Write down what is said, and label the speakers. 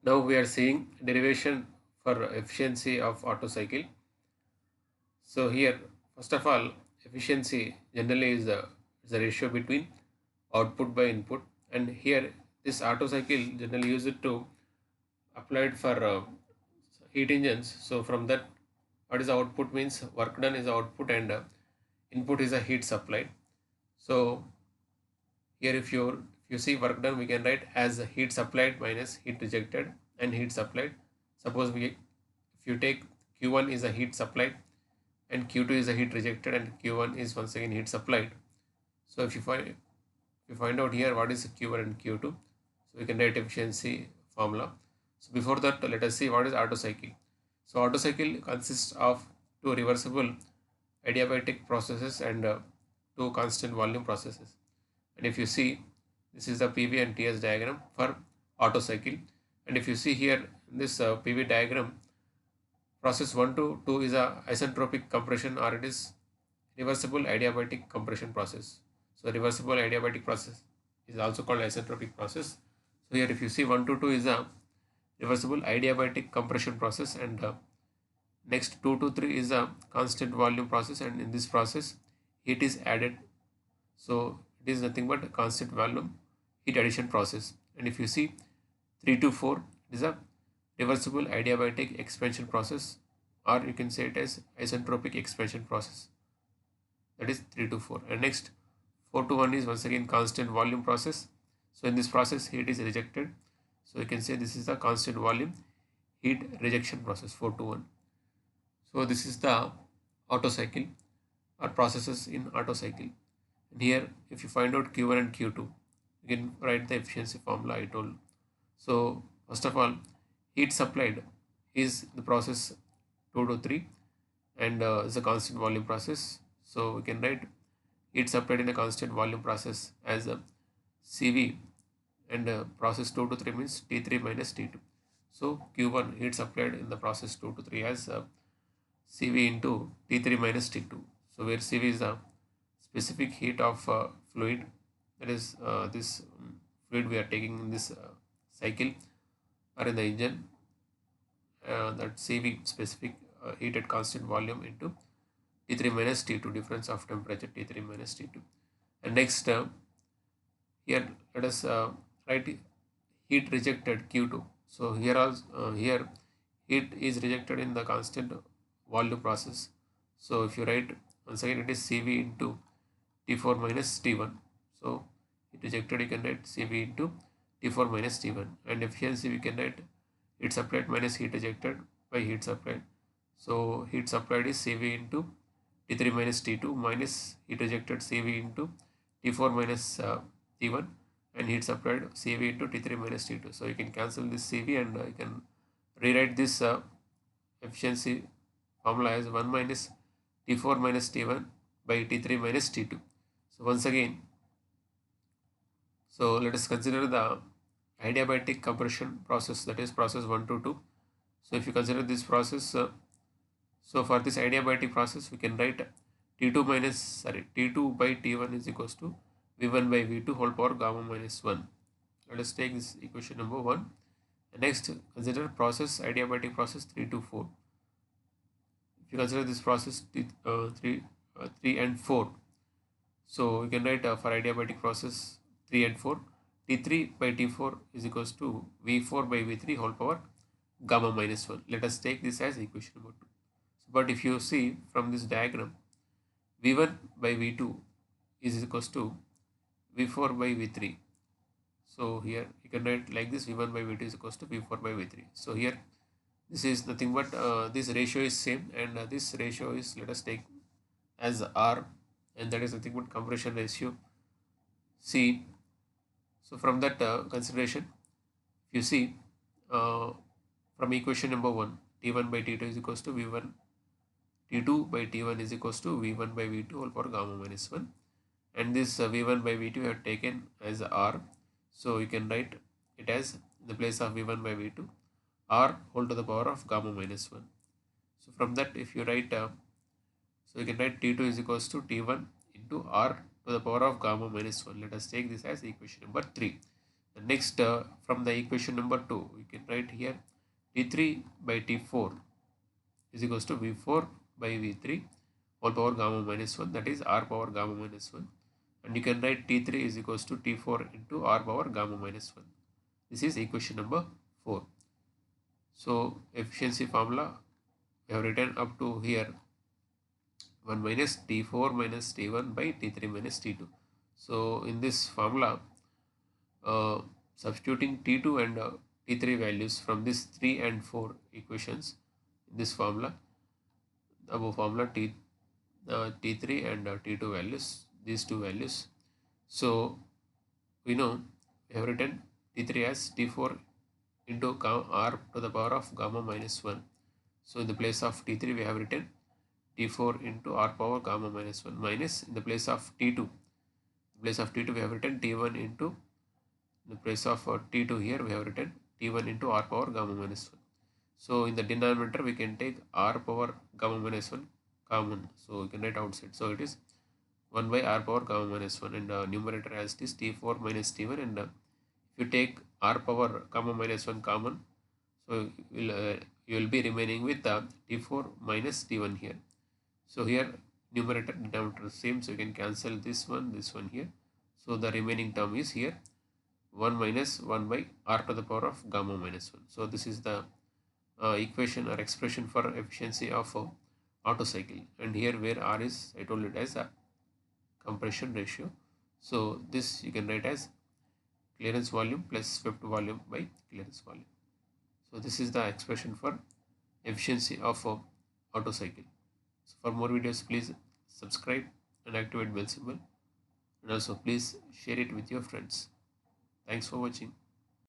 Speaker 1: Now we are seeing derivation for efficiency of Otto cycle. So here, first of all, efficiency generally is the ratio between output by input, and here this Otto cycle generally used to applied for heat engines. So from that, what is the output means work done is the output, and input is a heat supplied. So here if you see work done, we can write as heat supplied minus heat rejected and heat supplied. Suppose we if you take Q1 is a heat supplied and Q2 is a heat rejected and Q1 is once again heat supplied. So if you find out here what is Q1 and Q2, so we can write efficiency formula. So before that, let us see what is Otto cycle. So Otto cycle consists of two reversible adiabatic processes and two constant volume processes. And if you see, this is the PV and TS diagram for Otto cycle. And if you see here in this PV diagram, process 1 to 2 is a isentropic compression, or it is reversible adiabatic compression process. So reversible adiabatic process is also called isentropic process. So here if you see 1 to 2 is a reversible adiabatic compression process, and next 2 to 3 is a constant volume process, and in this process heat is added. So it is nothing but a constant volume heat addition process. And if you see 3 to 4, it is a reversible adiabatic expansion process, or you can say it as isentropic expansion process. That is 3 to 4. And next 4 to 1 is once again constant volume process. So in this process heat is rejected. So you can say this is the constant volume heat rejection process 4 to 1. So this is the Otto cycle or processes in Otto cycle. And here if you find out Q1 and Q2, you can write the efficiency formula I told. So first of all, heat supplied is the process 2 to 3, and is a constant volume process. So we can write heat supplied in a constant volume process as a CV, and process 2 to 3 means T3 minus T2. So Q1 heat supplied in the process 2 to 3 as CV into T3 minus T2. So where CV is the specific heat of fluid, that is this fluid we are taking in this cycle or in the engine, that CV specific heat at constant volume into T3 minus T2, difference of temperature T3 minus T2. And next here let us write heat rejected Q2. So here also here heat is rejected in the constant volume process. So if you write once again, it is CV into T4 minus T1. So heat rejected, you can write CV into T4 minus T1, and efficiency we can write heat supplied minus heat rejected by heat supplied. So heat supplied is CV into T3 minus T2 minus heat rejected CV into T4 minus T1, and heat supplied CV into T3 minus T2. So you can cancel this CV, and you can rewrite this efficiency formula as 1 minus T4 minus T1 by T3 minus T2. So once again, so let us consider the adiabatic compression process, that is process 1 to 2. So if you consider this process, so for this adiabatic process we can write T2 by T1 is equals to V1 by V2 whole power gamma minus 1. Let us take this equation number 1. Next, consider process adiabatic process 3 to 4. If you consider this process 3 and 4, so you can write for adiabatic process 3 and 4, T3 by T4 is equals to V4 by V3 whole power gamma minus 1. Let us take this as equation number 2. So, but if you see from this diagram, V1 by V2 is equals to V4 by V3. So here you can write like this: V1 by V2 is equals to V4 by V3. So here this is nothing but this ratio is same, and this ratio is, let us take as R, and that is nothing but compression ratio C. So from that consideration, if you see uh, from equation number 1, T1 by T2 is equals to V1, T2 by T1 is equals to V1 by V2 whole power gamma minus 1, and this V1 by V2 we have taken as R. So you can write it as, in the place of V1 by V2, R whole to the power of gamma minus 1. So from that, if you write so you can write T2 is equals to T1 into R to the power of gamma minus 1. Let us take this as equation number 3. The next, from the equation number 2, we can write here T3 by T4 is equals to V4 by V3 whole power gamma minus 1, that is R power gamma minus 1, and you can write T3 is equals to T4 into R power gamma minus 1. This is equation number 4. So efficiency formula we have written up to here 1 minus T4 minus T1 by T3 minus T2. So in this formula, uh, substituting T2 and T3 values from this 3 and 4 equations in this formula, above formula T3 and T2 values, these two values. So we know we have written T3 as T4 into R to the power of gamma minus 1. So in the place of T3 we have written T4 into R power gamma minus 1 minus, in the place of T2, we have written T1 into, in the place of T2 here we have written T1 into R power gamma minus 1. So in the denominator we can take R power gamma minus 1 common, so we can write outside. So it is 1 by R power gamma minus 1, and numerator as it is T4 minus T1, and if you take R power gamma minus 1 common, so you will be remaining with T4 minus T1 here. So here numerator denominator same, so you can cancel this one here. So the remaining term is here 1 minus 1 by R to the power of gamma minus 1. So this is the equation or expression for efficiency of Otto cycle, and here where R is, I told it as a compression ratio. So this you can write as clearance volume plus swept volume by clearance volume. So this is the expression for efficiency of Otto cycle. So for more videos, please subscribe and activate bell symbol, and also please share it with your friends. Thanks for watching.